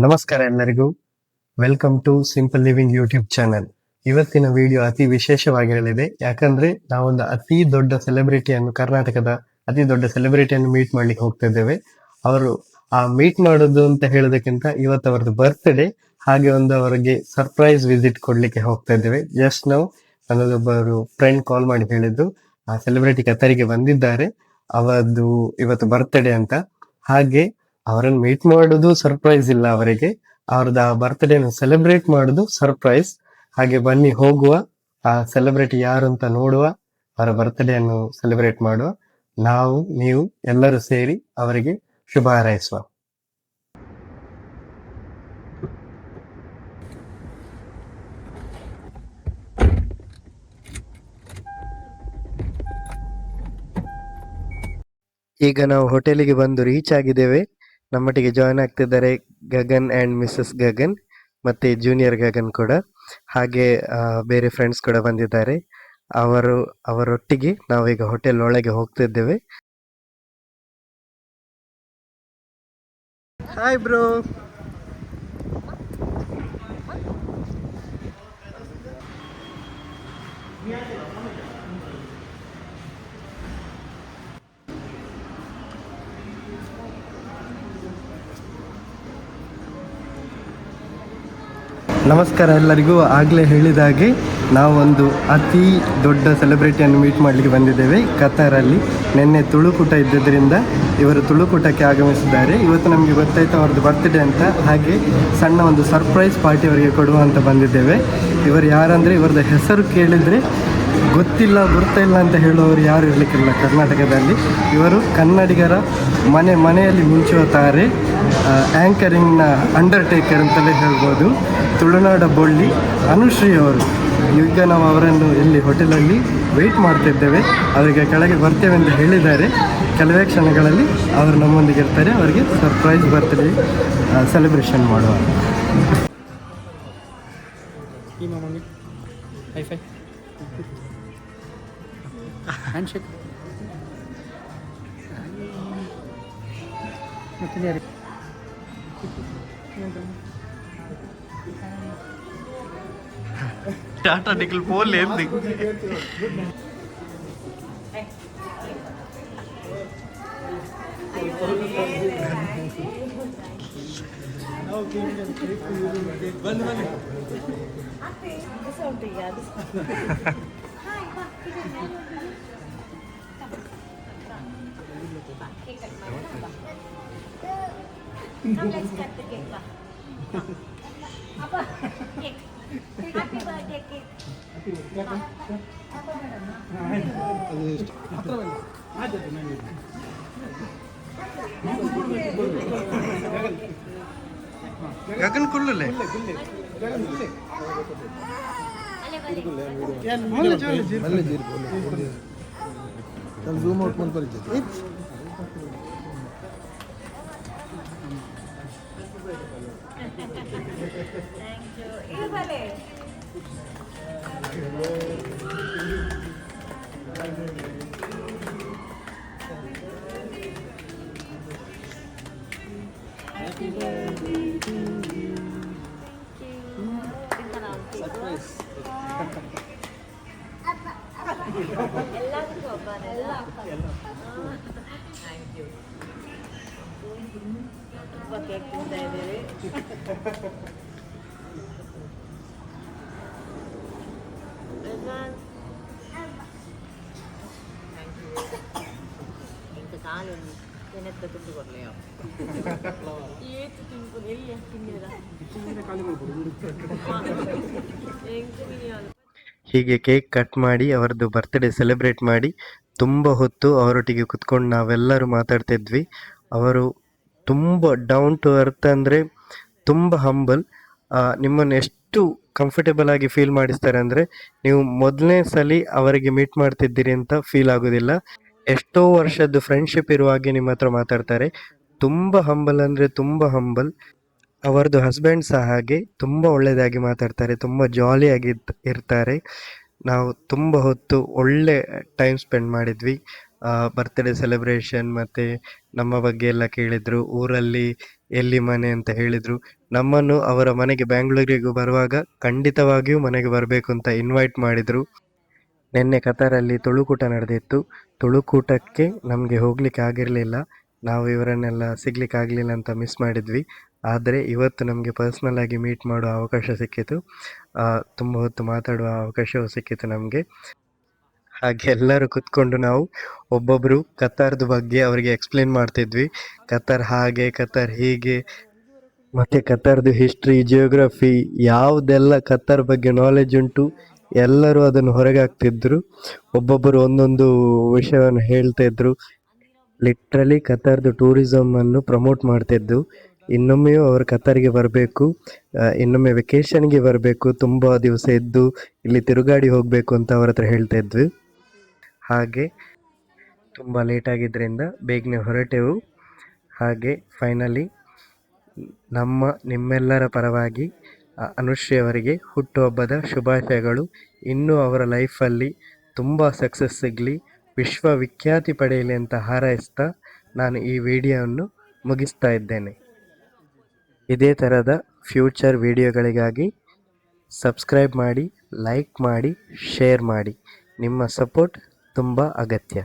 ನಮಸ್ಕಾರ ಎಲ್ಲರಿಗೂ. Welcome to simple living YouTube channel. ಇವತ್ತಿನ ವಿಡಿಯೋ ಅತಿ ವಿಶೇಷವಾಗಿರಲಿದೆ. ಯಾಕಂದ್ರೆ ನಾವೊಂದು ಅತಿ ದೊಡ್ಡ ಸೆಲೆಬ್ರಿಟಿಯನ್ನು, ಕರ್ನಾಟಕದ ಅತಿ ದೊಡ್ಡ ಸೆಲೆಬ್ರಿಟಿಯನ್ನು ಮೀಟ್ ಮಾಡ್ಲಿಕ್ಕೆ ಹೋಗ್ತಾ ಇದ್ದೇವೆ. ಅವರು ಮೀಟ್ ಮಾಡೋದು ಅಂತ ಹೇಳೋದಕ್ಕಿಂತ ಇವತ್ತು ಅವರದ್ದು ಬರ್ತ್ಡೇ, ಹಾಗೆ ಒಂದು ಅವರಿಗೆ ಸರ್ಪ್ರೈಸ್ ವಿಸಿಟ್ ಕೊಡ್ಲಿಕ್ಕೆ ಹೋಗ್ತಾ ಇದ್ದೇವೆ. ಜಸ್ಟ್ ನಾವು ನನ್ನದೊಬ್ಬರು ಫ್ರೆಂಡ್ ಕಾಲ್ ಮಾಡಿ ಹೇಳಿದ್ರು ಆ ಸೆಲೆಬ್ರಿಟಿ ಕತರಿಗೆ ಬಂದಿದ್ದಾರೆ, ಅವರದ್ದು ಇವತ್ತು ಬರ್ತ್ಡೇ ಅಂತ. ಹಾಗೆ ಅವರನ್ನು ಮೀಟ್ ಮಾಡೋದು ಸರ್ಪ್ರೈಸ್ ಇಲ್ಲ ಅವರಿಗೆ, ಅವ್ರದ್ದು ಆ ಬರ್ತ್ಡೇನ ಸೆಲೆಬ್ರೇಟ್ ಮಾಡೋದು ಸರ್ಪ್ರೈಸ್. ಹಾಗೆ ಬನ್ನಿ ಹೋಗುವ, ಆ ಸೆಲೆಬ್ರಿಟಿ ಯಾರು ಅಂತ ನೋಡುವ, ಅವರ ಬರ್ತ್ಡೇಯನ್ನು ಸೆಲೆಬ್ರೇಟ್ ಮಾಡುವ. ನಾವು ನೀವು ಎಲ್ಲರೂ ಸೇರಿ ಅವರಿಗೆ ಶುಭ ಹಾರೈಸುವ. ಈಗ ನಾವು ಹೋಟೆಲಿಗೆ ಬಂದು ರೀಚ್ ಆಗಿದ್ದೇವೆ. ನಮ್ಮೊಟ್ಟಿಗೆ ಜಾಯ್ನ್ ಆಗ್ತಿದ್ದಾರೆ ಗಗನ್ ಅಂಡ್ ಮಿಸಸ್ ಗಗನ್, ಮತ್ತೆ ಜೂನಿಯರ್ ಗಗನ್ ಕೂಡ, ಹಾಗೆ ಬೇರೆ ಫ್ರೆಂಡ್ಸ್ ಕೂಡ ಬಂದಿದ್ದಾರೆ. ಅವರೊಟ್ಟಿಗೆ ನಾವೀಗ ಹೋಟೆಲ್ ಒಳಗೆ ಹೋಗ್ತಿದ್ದೇವೆ. Hi bro. ನಮಸ್ಕಾರ ಎಲ್ಲರಿಗೂ. ಆಗಲೇ ಹೇಳಿದ ಹಾಗೆ ನಾವೊಂದು ಅತಿ ದೊಡ್ಡ ಸೆಲೆಬ್ರಿಟಿಯನ್ನು ಮೀಟ್ ಮಾಡಲಿಕ್ಕೆ ಬಂದಿದ್ದೇವೆ ಕತಾರಲ್ಲಿ. ನಿನ್ನೆ ತುಳುಕೂಟ ಇದ್ದದ್ರಿಂದ ಇವರು ತುಳುಕೂಟಕ್ಕೆ ಆಗಮಿಸಿದ್ದಾರೆ. ಇವತ್ತು ನಮಗೆ ಗೊತ್ತಾಯಿತು ಅವ್ರದ್ದು ಬರ್ತ್ಡೇ ಅಂತ, ಹಾಗೆ ಸಣ್ಣ ಒಂದು ಸರ್ಪ್ರೈಸ್ ಪಾರ್ಟಿ ಅವರಿಗೆ ಕೊಡುವ ಅಂತ ಬಂದಿದ್ದೇವೆ. ಇವರು ಯಾರಂದರೆ, ಇವರದ್ದು ಹೆಸರು ಕೇಳಿದರೆ ಗೊತ್ತಿಲ್ಲ ಗುರ್ತಿಲ್ಲ ಅಂತ ಹೇಳುವವರು ಯಾರು ಇರಲಿಕ್ಕಿಲ್ಲ ಕರ್ನಾಟಕದಲ್ಲಿ. ಇವರು ಕನ್ನಡಿಗರ ಮನೆಯಲ್ಲಿ ಮಿಂಚುವ ತಾರೆ, ಆ್ಯಂಕರಿಂಗ್ನ ಅಂಡರ್ಟೇಕರ್ ಅಂತಲೇ ಹೇಳ್ಬೋದು. ತುಳುನಾಡ ಬೊಳ್ಳಿ ಅನುಶ್ರೀ ಅವರು. ಈಗ ನಾವು ಅವರನ್ನು ಇಲ್ಲಿ ಹೋಟೆಲಲ್ಲಿ ವೆಯ್ಟ್ ಮಾಡ್ತಿದ್ದೇವೆ. ಅವರಿಗೆ ಕೆಳಗೆ ಬರ್ತೇವೆ ಅಂತ ಹೇಳಿದ್ದಾರೆ. ಕೆಲವೇ ಕ್ಷಣಗಳಲ್ಲಿ ಅವರು ನಮ್ಮೊಂದಿಗೆ ಇರ್ತಾರೆ. ಅವರಿಗೆ ಸರ್ಪ್ರೈಸ್ ಬರ್ತ್ಡೇ ಸೆಲೆಬ್ರೇಷನ್ ಮಾಡುವ. టాటా నిఖిల్ పోలేదు. Happy birthday cake. ಗಗನ್ ಕುಲ್ಲುಲೆ ಝೂಮ್ ಔಟ್ ಮಾಡಿ ಪರಿಚಯ. ಹೀಗೆ ಕೇಕ್ ಕಟ್ ಮಾಡಿ ಅವರದ್ದು ಬರ್ತ್ಡೇ ಸೆಲೆಬ್ರೇಟ್ ಮಾಡಿ ತುಂಬ ಹೊತ್ತು ಅವರೊಟ್ಟಿಗೆ ಕುತ್ಕೊಂಡು ನಾವೆಲ್ಲರೂ ಮಾತಾಡ್ತಿದ್ವಿ. ಅವರು ತುಂಬ ಡೌನ್ ಟು ಅರ್ತ್, ಅಂದರೆ ತುಂಬ ಹಂಬಲ್. ನಿಮ್ಮನ್ನು ಎಷ್ಟು ಕಂಫರ್ಟೇಬಲ್ ಆಗಿ ಫೀಲ್ ಮಾಡಿಸ್ತಾರೆ ಅಂದರೆ, ನೀವು ಮೊದಲನೇ ಸಲ ಅವರಿಗೆ ಮೀಟ್ ಮಾಡ್ತಿದ್ದೀರಿ ಅಂತ ಫೀಲ್ ಆಗೋದಿಲ್ಲ. ಎಷ್ಟೋ ವರ್ಷದ್ದು ಫ್ರೆಂಡ್ಶಿಪ್ ಇರುವ ಹಾಗೆ ನಿಮ್ಮ ಹತ್ರ ಮಾತಾಡ್ತಾರೆ. ತುಂಬ ಹಂಬಲ್ ಅಂದರೆ ತುಂಬ ಹಂಬಲ್. ಅವರದ್ದು ಹಸ್ಬೆಂಡ್ ಸಹ ಹಾಗೆ ತುಂಬ ಒಳ್ಳೆಯದಾಗಿ ಮಾತಾಡ್ತಾರೆ, ತುಂಬ ಜಾಲಿಯಾಗಿ ಇರ್ತಾರೆ. ನಾವು ತುಂಬ ಹೊತ್ತು ಒಳ್ಳೆ ಟೈಮ್ ಸ್ಪೆಂಡ್ ಮಾಡಿದ್ವಿ. ಬರ್ತ್ಡೇ ಸೆಲೆಬ್ರೇಷನ್ ಮತ್ತು ನಮ್ಮ ಬಗ್ಗೆ ಎಲ್ಲ ಕೇಳಿದರು. ಊರಲ್ಲಿ ಎಲ್ಲಿ ಮನೆ ಅಂತ ಹೇಳಿದರು. ನಮ್ಮನ್ನು ಅವರ ಮನೆಗೆ ಬ್ಯಾಂಗ್ಳೂರಿಗೂ ಬರುವಾಗ ಖಂಡಿತವಾಗಿಯೂ ಮನೆಗೆ ಬರಬೇಕು ಅಂತ ಇನ್ವೈಟ್ ಮಾಡಿದರು. ನಿನ್ನೆ ಕತಾರಲ್ಲಿ ತುಳುಕೂಟ ನಡೆದಿತ್ತು. ತುಳುಕೂಟಕ್ಕೆ ನಮಗೆ ಹೋಗಲಿಕ್ಕೆ ಆಗಿರಲಿಲ್ಲ. ನಾವು ಇವರನ್ನೆಲ್ಲ ಸಿಗ್ಲಿಕ್ಕೆ ಆಗಲಿಲ್ಲ ಅಂತ ಮಿಸ್ ಮಾಡಿದ್ವಿ. ಆದರೆ ಇವತ್ತು ನಮಗೆ ಪರ್ಸ್ನಲ್ ಆಗಿ ಮೀಟ್ ಮಾಡುವ ಅವಕಾಶ ಸಿಕ್ಕಿತು. ತುಂಬ ಹೊತ್ತು ಮಾತಾಡುವ ಅವಕಾಶವೂ ಸಿಕ್ಕಿತು ನಮಗೆ. ಹಾಗೆ ಎಲ್ಲರೂ ಕೂತ್ಕೊಂಡು ನಾವು ಒಬ್ಬೊಬ್ಬರು ಕತಾರ್ದು ಬಗ್ಗೆ ಅವರಿಗೆ ಎಕ್ಸ್ಪ್ಲೇನ್ ಮಾಡ್ತಿದ್ವಿ. ಕತಾರ್ ಹಾಗೆ, ಕತಾರ್ ಹೀಗೆ, ಮತ್ತು ಕತಾರ್ದು ಹಿಸ್ಟ್ರಿ, ಜಿಯೋಗ್ರಫಿ, ಯಾವುದೆಲ್ಲ ಕತಾರ್ ಬಗ್ಗೆ ನಾಲೆಜ್ ಉಂಟು ಎಲ್ಲರೂ ಅದನ್ನು ಹೊರಗೆ ಹಾಕ್ತಿದ್ರು. ಒಬ್ಬೊಬ್ಬರು ಒಂದೊಂದು ವಿಷಯವನ್ನು ಹೇಳ್ತಾ ಇದ್ರು. Literally ಕತಾರ್ದು ಟೂರಿಸಮನ್ನು promote ಮಾಡ್ತಿದ್ದು. ಇನ್ನೊಮ್ಮೆಯೂ ಅವರು ಕತಾರಿಗೆ ಬರಬೇಕು, ಇನ್ನೊಮ್ಮೆ ವೆಕೇಷನ್ಗೆ ಬರಬೇಕು, ತುಂಬ ದಿವಸ ಇದ್ದು ಇಲ್ಲಿ ತಿರುಗಾಡಿ ಹೋಗಬೇಕು ಅಂತ ಅವ್ರ ಹತ್ರ ಹೇಳ್ತಾ ಇದ್ವಿ. ಹಾಗೆ ತುಂಬ ಲೇಟ್ ಆಗಿದ್ದರಿಂದ ಬೇಗನೆ ಹೊರಟೆವು. ಹಾಗೆ ಫೈನಲಿ ನಿಮ್ಮೆಲ್ಲರ ಪರವಾಗಿ ಅನುಶ್ರೀ ಅವರಿಗೆ ಹುಟ್ಟುಹಬ್ಬದ ಶುಭಾಶಯಗಳು. ಇನ್ನೂ ಅವರ ಲೈಫಲ್ಲಿ ತುಂಬ ಸಕ್ಸಸ್ ಸಿಗಲಿ, ವಿಶ್ವವಿಖ್ಯಾತಿ ಪಡೆಯಲಿ ಅಂತ ಹಾರೈಸ್ತಾ ನಾನು ಈ ವಿಡಿಯೋವನ್ನು ಮುಗಿಸ್ತಾ ಇದ್ದೇನೆ. ಇದೇ ಥರದ ಫ್ಯೂಚರ್ ವಿಡಿಯೋಗಳಿಗಾಗಿ ಸಬ್ಸ್ಕ್ರೈಬ್ ಮಾಡಿ, ಲೈಕ್ ಮಾಡಿ, ಶೇರ್ ಮಾಡಿ. ನಿಮ್ಮ ಸಪೋರ್ಟ್ ತುಂಬ ಅಗತ್ಯ.